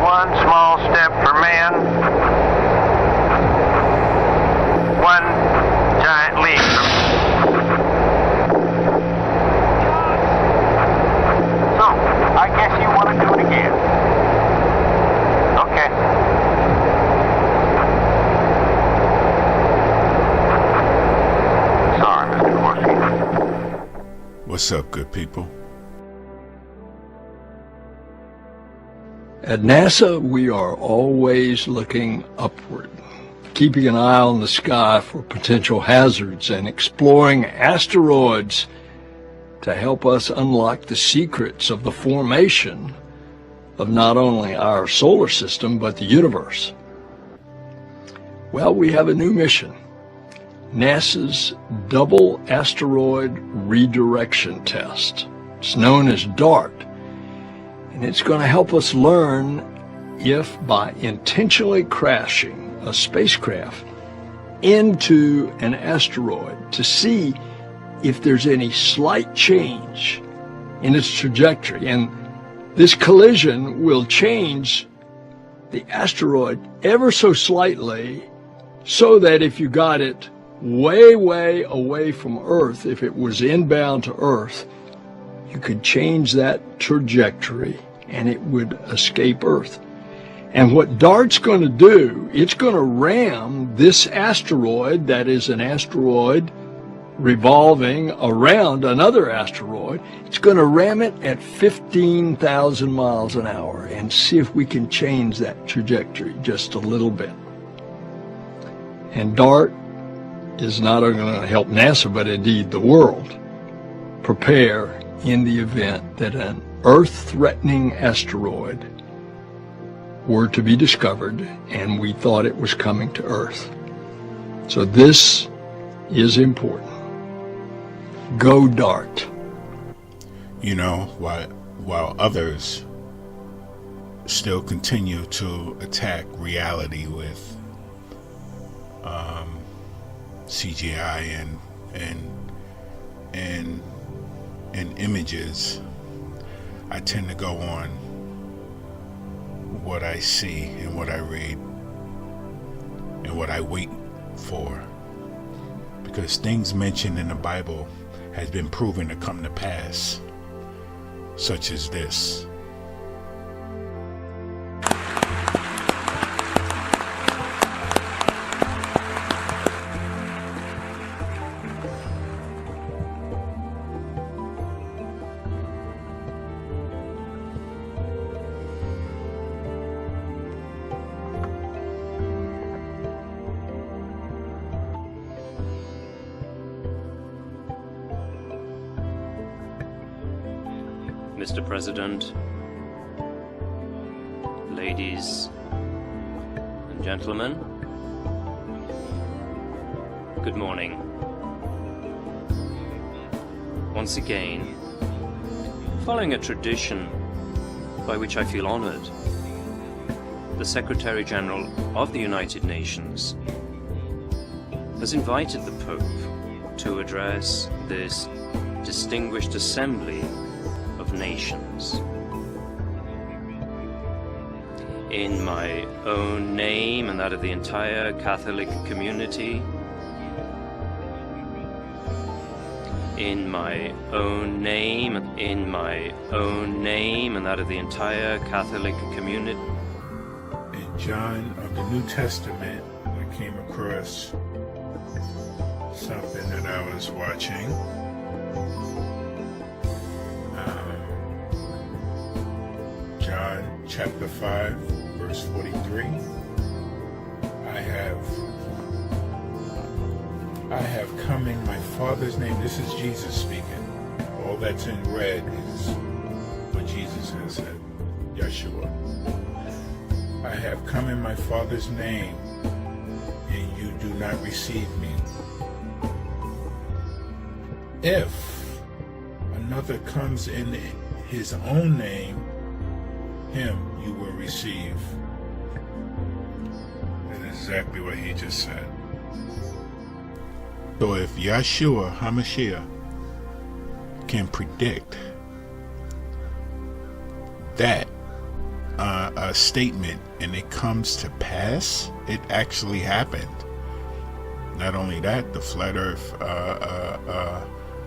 one small step for man, one giant leap So, I guess you want to do it again. Okay. Sorry, Mr. Corsi. What's up, good people? At NASA, we are always looking upward, keeping an eye on the sky for potential hazards and exploring asteroids to help us unlock the secrets of the formation of not only our solar system, but the universe. Well, we have a new mission, NASA's Double Asteroid Redirection Test. It's known as DART. And it's going to help us learn if by intentionally crashing a spacecraft into an asteroid to see if there's any slight change in its trajectory. And this collision will change the asteroid ever so slightly so that if you got it way, way away from Earth, if it was inbound to Earth, you could change that trajectory and it would escape Earth. And what DART's going to do, it's going to ram this asteroid, that is an asteroid revolving around another asteroid, it's going to ram it at 15,000 miles an hour and see if we can change that trajectory just a little bit. And DART is not only going to help NASA, but indeed the world prepare in the event that an Earth-threatening asteroid were to be discovered and we thought it was coming to Earth. So this is important. Go DART. You know, while others still continue to attack reality with CGI and images, I tend to go on what I see and what I read and what I wait for, because things mentioned in the Bible has been proven to come to pass, such as this. Mr. President, ladies and gentlemen, good morning. Once again, following a tradition by which I feel honored, the Secretary General of the United Nations has invited the Pope to address this distinguished assembly of nations. In my own name and that of the entire Catholic community, in my own name and that of the entire Catholic community. In John of the New Testament, I came across something that I was watching. John chapter 5, verse 43. I have come in my Father's name. This is Jesus speaking. All that's in red is what Jesus has said, Yeshua. I have come in my Father's name, and you do not receive me. If another comes in his own name, him you will receive. That's exactly what he just said. So if Yeshua HaMashiach can predict that a statement and it comes to pass, it actually happened. Not only that, the flat earth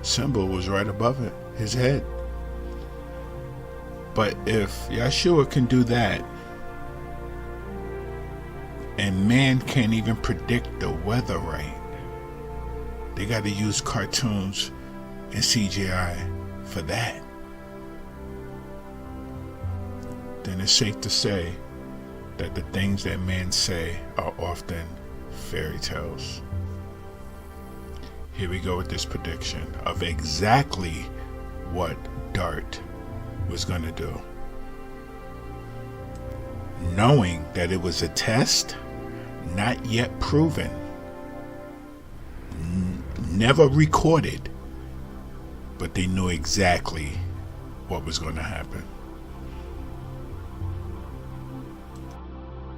symbol was right above his head. But if Yeshua can do that, and man can't even predict the weather right, they got to use cartoons and CGI for that, then it's safe to say that the things that men say are often fairy tales. Here we go with this prediction of exactly what DART was going to do. Knowing that it was a test, not yet proven, never recorded, but they knew exactly what was going to happen.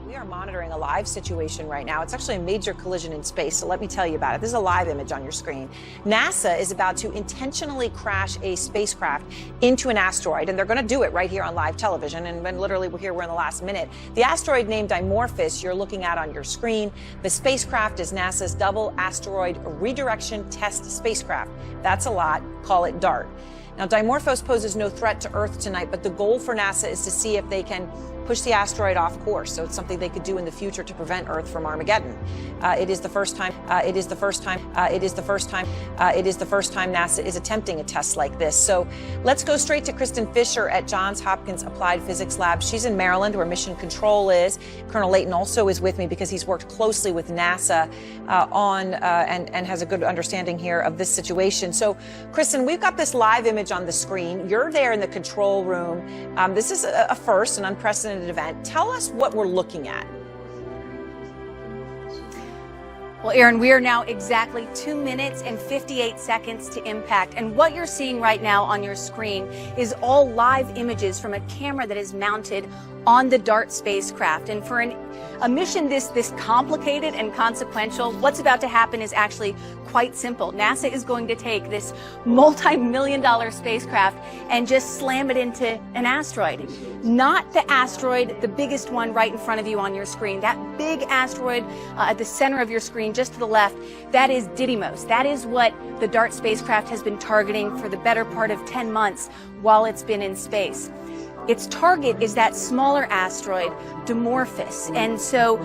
We are monitoring a live situation right now. It's actually a major collision in space, so let me tell you about it. This is a live image on your screen. NASA is about to intentionally crash a spacecraft into an asteroid, and they're going to do it right here on live television, and when literally we're in the last minute. The asteroid named Dimorphos you're looking at on your screen. The spacecraft is NASA's Double Asteroid Redirection Test Spacecraft. That's a lot. Call it DART. Now, Dimorphos poses no threat to Earth tonight, but the goal for NASA is to see if they can push the asteroid off course. So it's something they could do in the future to prevent Earth from Armageddon. It is the first time NASA is attempting a test like this. So let's go straight to Kristen Fisher at Johns Hopkins Applied Physics Lab. She's in Maryland, where Mission Control is. Colonel Layton also is with me because he's worked closely with NASA and has a good understanding here of this situation. So, Kristen, we've got this live image on the screen. You're there in the control room. This is a first, an unprecedented event. Tell us what we're looking at. Well, Aaron, we are now exactly 2 minutes and 58 seconds to impact. And what you're seeing right now on your screen is all live images from a camera that is mounted on the DART spacecraft. And for a mission this complicated and consequential, what's about to happen is actually quite simple. NASA is going to take this multi-million-dollar spacecraft and just slam it into an asteroid. Not the asteroid, the biggest one right in front of you on your screen. That big asteroid at the center of your screen, just to the left, that is Didymos. That is what the DART spacecraft has been targeting for the better part of 10 months while it's been in space. Its target is that smaller asteroid, Dimorphos. And so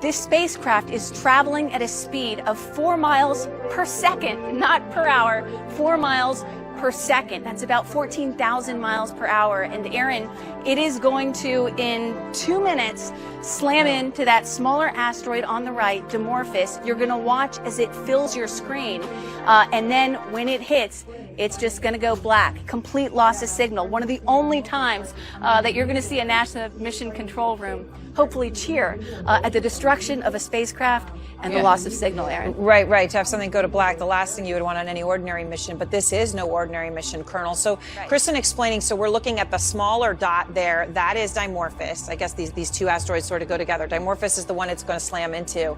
this spacecraft is traveling at a speed of 4 miles per second, not per hour, 4 miles per second. That's about 14,000 miles per hour. And Aaron, it is going to, in 2 minutes, slam into that smaller asteroid on the right, Dimorphos. You're going to watch as it fills your screen. And then when it hits, it's just going to go black. Complete loss of signal. One of the only times that you're going to see a NASA mission control room hopefully cheer at the destruction of a spacecraft and the loss of signal, Aaron. Right. To have something go to black, the last thing you would want on any ordinary mission, but this is no ordinary mission, Colonel. So, Kristen explaining, so we're looking at the smaller dot there. That is Dimorphos. I guess these two asteroids sort of go together. Dimorphos is the one it's going to slam into.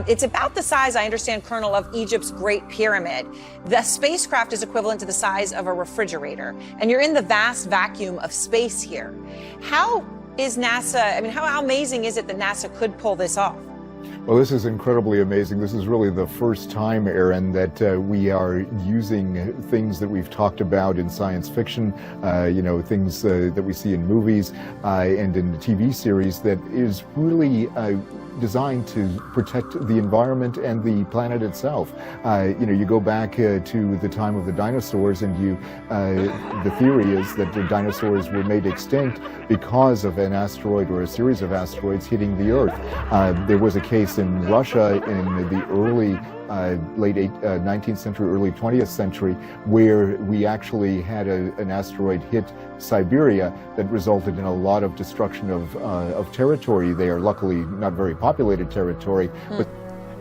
It's about the size, I understand, Colonel, of Egypt's Great Pyramid. The spacecraft is equivalent to the size of a refrigerator, and you're in the vast vacuum of space here. How is NASA, how amazing is it that NASA could pull this off? Well, this is incredibly amazing. This is really the first time, Aaron, that we are using things that we've talked about in science fiction, things that we see in movies and in the TV series that is really designed to protect the environment and the planet itself. You go back to the time of the dinosaurs, and the theory is that the dinosaurs were made extinct because of an asteroid or a series of asteroids hitting the Earth. There was a case in Russia in the early late 19th century, early 20th century, where we actually had an asteroid hit Siberia that resulted in a lot of destruction of territory there. Luckily, not very populated territory. But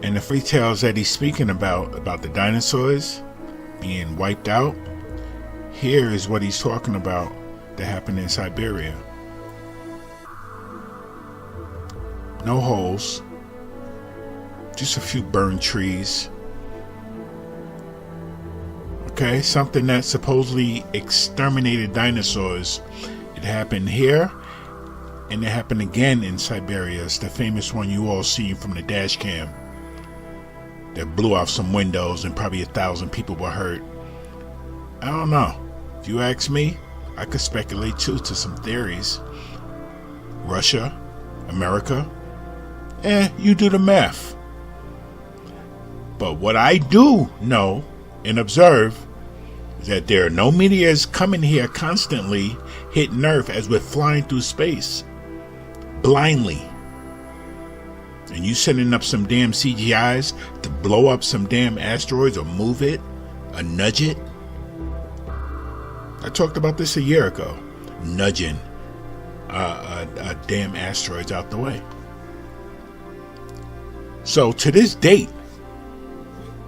and the fairy tales that he's speaking about the dinosaurs being wiped out, here is what he's talking about that happened in Siberia. No holes. Just a few burned trees. Okay, something that supposedly exterminated dinosaurs. It happened here, And it happened again in Siberia. It's the famous one you all seen from the dash cam that blew off some windows and probably 1,000 people were hurt. I don't know. If you ask me, I could speculate too to some theories. Russia, America, you do the math. But what I do know and observe is that there are no meteors coming here constantly hitting Earth as we're flying through space blindly. And you setting up some damn CGIs to blow up some damn asteroids or move it or nudge it. I talked about this a year ago, nudging damn asteroids out the way. So to this date,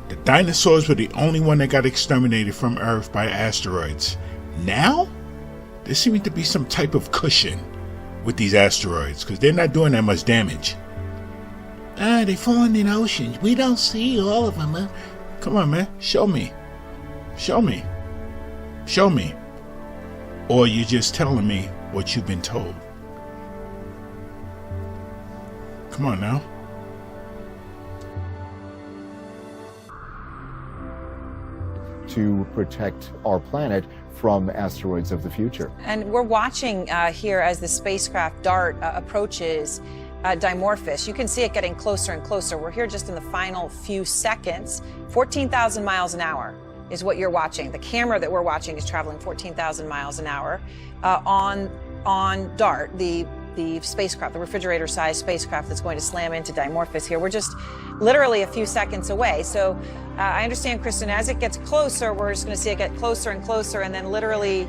the dinosaurs were the only one that got exterminated from Earth by asteroids. Now, there seems to be some type of cushion with these asteroids because they're not doing that much damage. They fall in the oceans. We don't see all of them. Huh? Come on, man. Show me. Show me. Show me. Or you're just telling me what you've been told. Come on now. To protect our planet from asteroids of the future. And we're watching here as the spacecraft DART approaches Dimorphos. You can see it getting closer and closer. We're here just in the final few seconds. 14,000 miles an hour is what you're watching. The camera that we're watching is traveling 14,000 miles an hour on DART, the spacecraft, the refrigerator-sized spacecraft that's going to slam into Dimorphos here. We're just literally a few seconds away. So I understand, Kristen, as it gets closer, we're just going to see it get closer and closer, and then literally,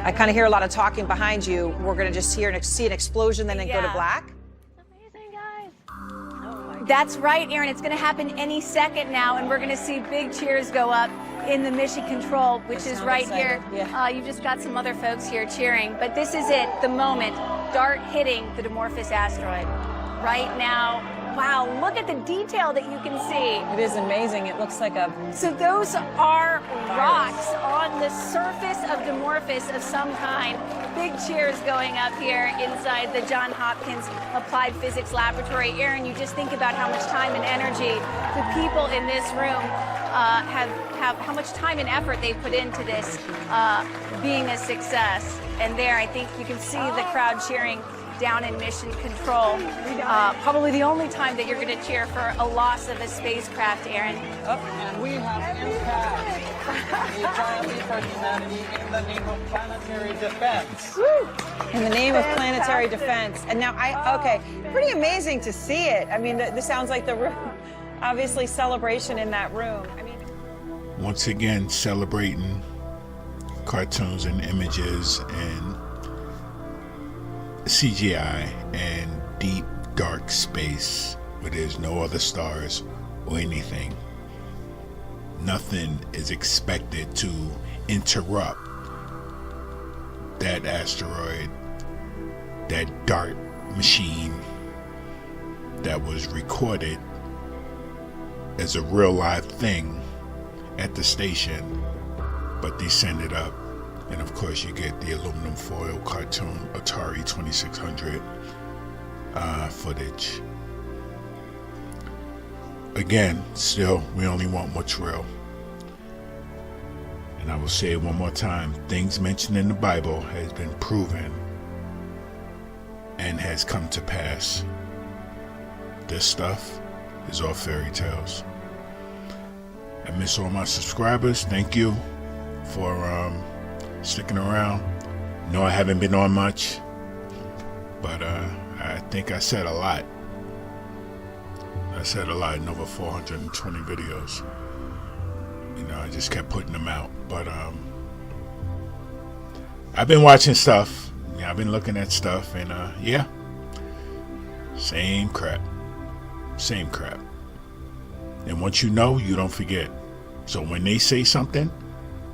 I kind of hear a lot of talking behind you. We're going to just see an explosion, then it go to black. Amazing, guys. Oh my. That's right, Aaron. It's going to happen any second now, and we're going to see big cheers go up in the mission control, which is right excited. here. Yeah. You've just got some other folks here cheering, but this is it, the moment. DART hitting the Dimorphos asteroid. Right now. Wow, look at the detail that you can see. It is amazing. It looks like a... So those are rocks on the surface of Dimorphos of some kind. Big cheers going up here inside the Johns Hopkins Applied Physics Laboratory. Aaron, you just think about how much time and energy the people in this room have how much time and effort they've put into this being a success. And there, I think you can see the crowd cheering down in mission control. Probably the only time that you're going to cheer for a loss of a spacecraft, Aaron. And we have impact a triumph for humanity in the name of planetary defense. In the name of planetary defense. And now, okay, pretty amazing to see it. I mean, this sounds like the room, obviously celebration in that room. I mean, once again, celebrating cartoons and images and CGI and deep, dark space where there's no other stars or anything. Nothing is expected to interrupt that asteroid, that DART machine that was recorded as a real live thing at the station, but they send it up. And of course you get the aluminum foil cartoon Atari 2600 footage. Again, still, we only want what's real. And I will say it one more time, things mentioned in the Bible has been proven and has come to pass. This stuff is all fairy tales. I miss all my subscribers. Thank you for sticking around. No, I haven't been on much, but I think I said a lot. I said a lot in over 420 videos. You know, I just kept putting them out. But I've been watching stuff. Yeah, I've been looking at stuff, and yeah, same crap. Same crap. And once you know, you don't forget. So when they say something,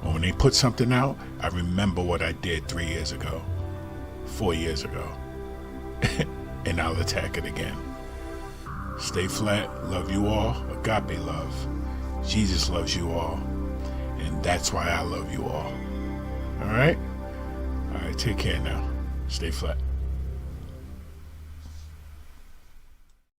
or when they put something out, I remember what I did 3 years ago, 4 years ago, and I'll attack it again. Stay flat, love you all, agape love. Jesus loves you all, and that's why I love you all. All right? All right, take care now. Stay flat.